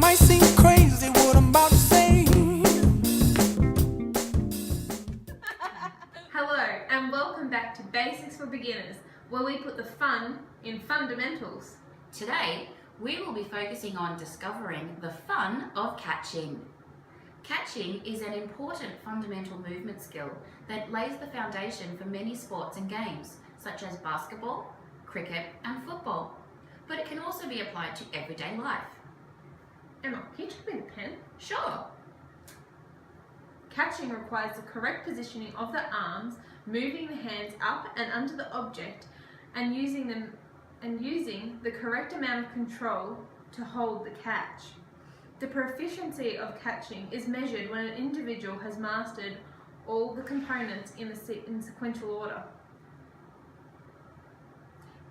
might seem crazy what I'm about to say. Hello and welcome back to Basics for Beginners, where we put the fun in fundamentals. Today, we will be focusing on discovering the fun of catching. Catching is an important fundamental movement skill that lays the foundation for many sports and games, such as basketball, cricket and football. But it can also be applied to everyday life. Emma, can you check me the pen? Sure. Catching requires the correct positioning of the arms, moving the hands up and under the object, and using the correct amount of control to hold the catch. The proficiency of catching is measured when an individual has mastered all the components in sequential order.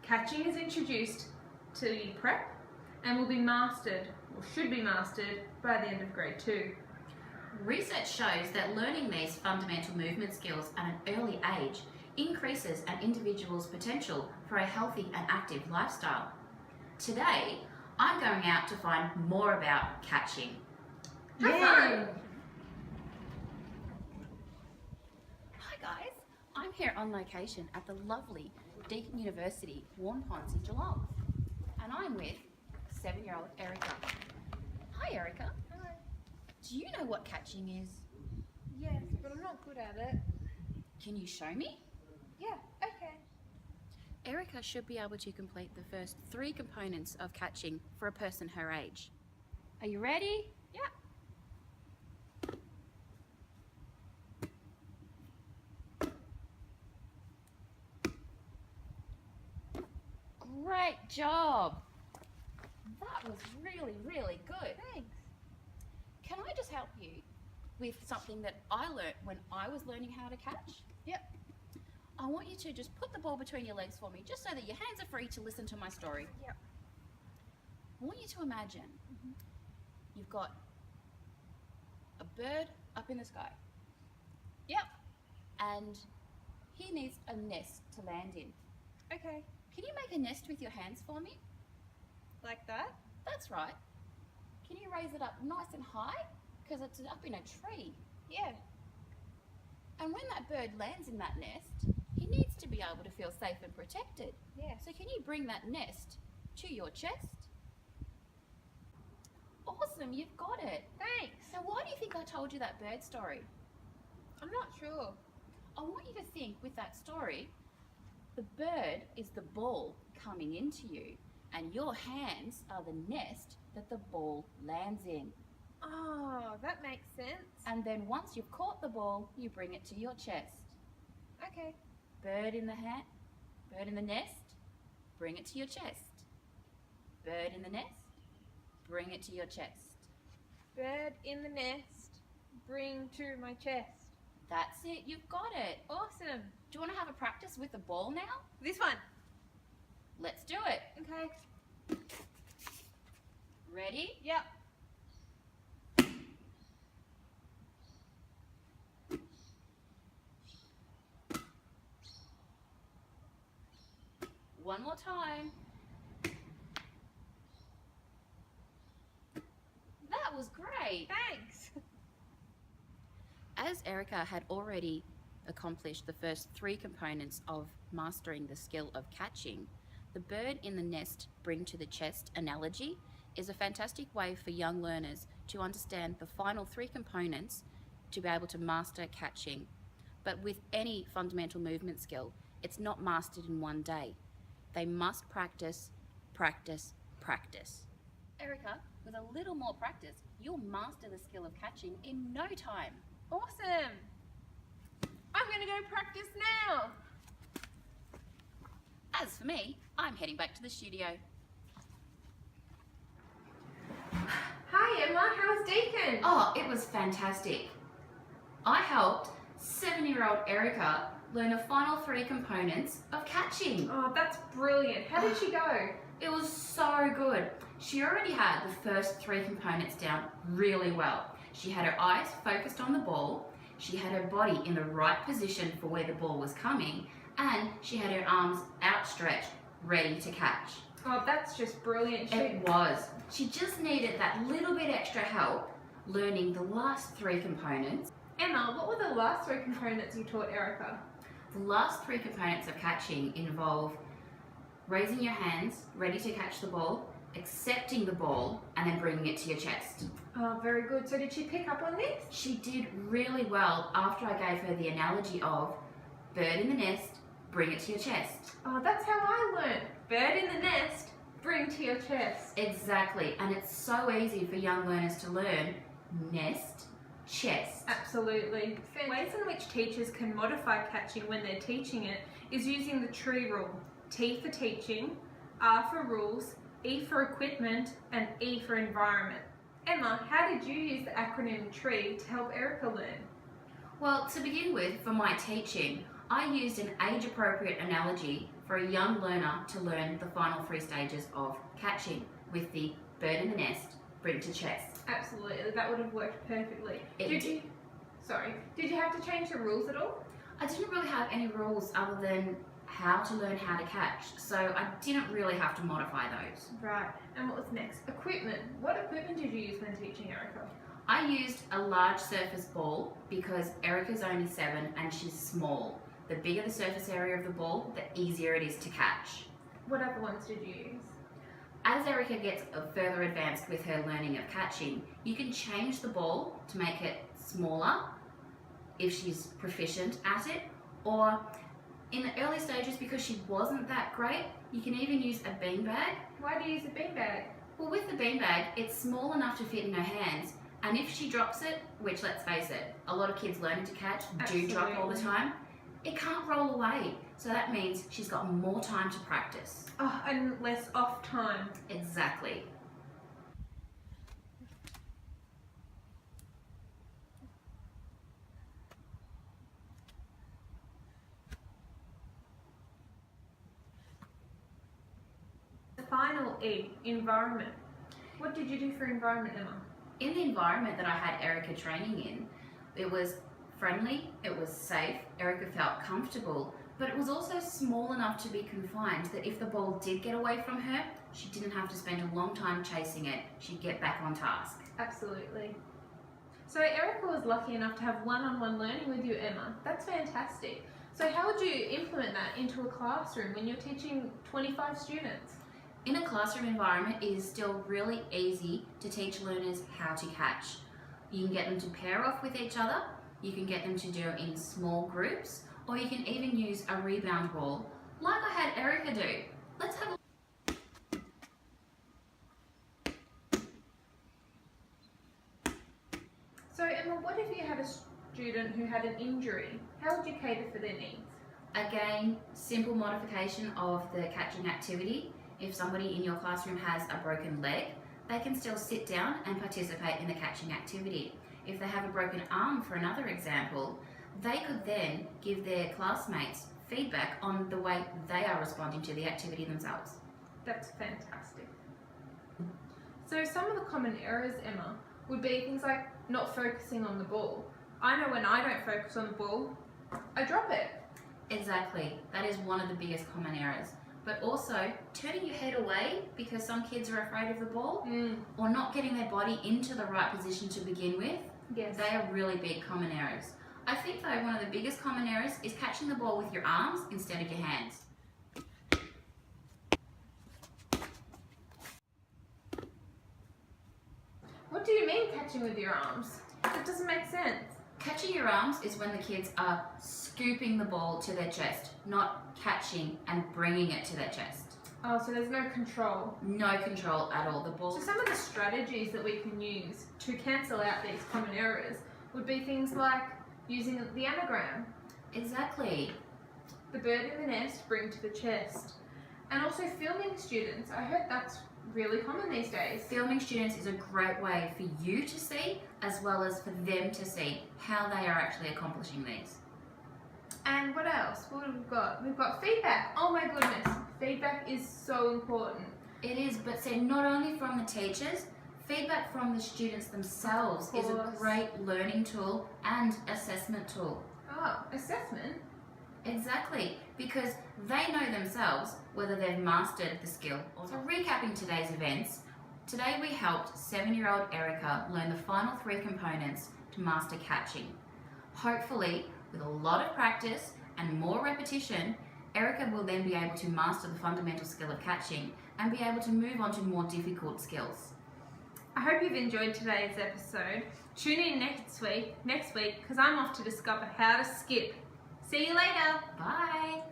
Catching is introduced to the prep and will be mastered, or should be mastered, by the end of grade 2. Research shows that learning these fundamental movement skills at an early age increases an individual's potential for a healthy and active lifestyle. Today, I'm going out to find more about catching. Have fun! Hi guys, I'm here on location at the lovely Deakin University, Warn Ponds in Geelong, and I'm with 7-year-old Erica. Hi Erica. Hi. Do you know what catching is? Yes, but I'm not good at it. Can you show me? Yeah, okay. Erica should be able to complete the first 3 components of catching for a person her age. Are you ready? Yeah. Great job! That was really, really good. Thanks. Can I just help you with something that I learnt when I was learning how to catch? Yep. I want you to just put the ball between your legs for me, just so that your hands are free to listen to my story. Yep. I want you to imagine you've got a bird up in the sky. Yep. And he needs a nest to land in. Okay. Can you make a nest with your hands for me? Like that? That's right. Can you raise it up nice and high? Because it's up in a tree. Yeah. And when that bird lands in that nest, he needs to be able to feel safe and protected. Yeah. So can you bring that nest to your chest? Awesome, you've got it. Thanks. Now why do you think I told you that bird story? I'm not sure. I want you to think with that story, the bird is the ball coming into you, and your hands are the nest that the ball lands in. Oh, that makes sense. And then once you've caught the ball, you bring it to your chest. Okay. Bird in the hand, bird in the nest, bring it to your chest. Bird in the nest, bring it to your chest. Bird in the nest, bring to my chest. That's it, you've got it. Awesome. Do you want to have a practice with the ball now? This one. Let's do it. Okay. Ready? Yep. One more time. That was great. Thanks. As Erica had already accomplished the first 3 components of mastering the skill of catching, the bird in the nest bring to the chest analogy is a fantastic way for young learners to understand the final 3 components to be able to master catching. But with any fundamental movement skill, it's not mastered in one day. They must practice, practice, practice. Erica, with a little more practice, you'll master the skill of catching in no time. Awesome. I'm going to go practice now. As for me, I'm heading back to the studio. Hi Emma, how was Deakin? Oh, it was fantastic. I helped 7-year-old Erica learn the final 3 components of catching. Oh, that's brilliant. How did she go? It was so good. She already had the first 3 components down really well. She had her eyes focused on the ball, she had her body in the right position for where the ball was coming, and she had her arms outstretched, ready to catch. Oh, that's just brilliant. It was. She just needed that little bit extra help learning the last three components. Emma, what were the last three components you taught Erica? The last three components of catching involve raising your hands, ready to catch the ball, accepting the ball, and then bringing it to your chest. Oh, very good. So did she pick up on this? She did really well after I gave her the analogy of bird in the nest, bring it to your chest. Oh, that's how I learned. Bird in the nest, bring to your chest. Exactly, and it's so easy for young learners to learn nest, chest. Absolutely. Ways in which teachers can modify catching when they're teaching it is using the TREE rule. T for teaching, R for rules, E for equipment, and E for environment. Emma, how did you use the acronym TREE to help Erica learn? Well, to begin with, for my teaching, I used an age-appropriate analogy for a young learner to learn the final three stages of catching with the bird in the nest, bring to chest. Absolutely, that would have worked perfectly. It Did you have to change the rules at all? I didn't really have any rules other than how to learn how to catch, so I didn't really have to modify those. Right, and what was next? Equipment. What equipment did you use when teaching Erica? I used a large surface ball because Erica's only 7 and she's small. The bigger the surface area of the ball, the easier it is to catch. What other ones did you use? As Erica gets further advanced with her learning of catching, you can change the ball to make it smaller if she's proficient at it, or in the early stages, because she wasn't that great, you can even use a beanbag. Why do you use a beanbag? Well, with the beanbag, it's small enough to fit in her hands, and if she drops it, which let's face it, a lot of kids learning to catch do drop all the time, it can't roll away. So that means she's got more time to practice. Oh, and less off time. Exactly. The final E, environment. What did you do for environment, Emma? In the environment that I had Erica training in, it was friendly, it was safe, Erica felt comfortable, but it was also small enough to be confined that if the ball did get away from her, she didn't have to spend a long time chasing it. She'd get back on task. Absolutely. So Erica was lucky enough to have one-on-one learning with you, Emma. That's fantastic. So how would you implement that into a classroom when you're teaching 25 students? In a classroom environment, it is still really easy to teach learners how to catch. You can get them to pair off with each other, you can get them to do it in small groups, or you can even use a rebound ball, like I had Erica do. Let's have a So Emma, what if you had a student who had an injury? How would you cater for their needs? Again, simple modification of the catching activity. If somebody in your classroom has a broken leg, they can still sit down and participate in the catching activity. If they have a broken arm, for another example, they could then give their classmates feedback on the way they are responding to the activity themselves. That's fantastic. So some of the common errors, Emma, would be things like not focusing on the ball. I know when I don't focus on the ball, I drop it. Exactly, that is one of the biggest common errors. But also turning your head away because some kids are afraid of the ball, or not getting their body into the right position to begin with. Yes. They are really big common errors. I think though one of the biggest common errors is catching the ball with your arms instead of your hands. What do you mean catching with your arms? That doesn't make sense. Catching your arms is when the kids are scooping the ball to their chest, not catching and bringing it to their chest. Oh, so there's no control. No control at all. The ball. So some of the strategies that we can use to cancel out these common errors would be things like using the anagram, Exactly. the bird in the nest, bring to the chest, and also filming students. I heard that's really common these days. Filming students is a great way for you to see as well as for them to see how they are actually accomplishing these. And what else? What have we got? We've got feedback. Oh my goodness. Feedback is so important. It is, but see, not only from the teachers, feedback from the students themselves is a course. great learning tool and assessment tool. Oh, assessment? Exactly. because they know themselves whether they've mastered the skill. So recapping today's events, today we helped 7-year-old Erica learn the final 3 components to master catching. Hopefully, with a lot of practice and more repetition, Erica will then be able to master the fundamental skill of catching and be able to move on to more difficult skills. I hope you've enjoyed today's episode. Tune in next week because I'm off to discover how to skip. See you later. Bye!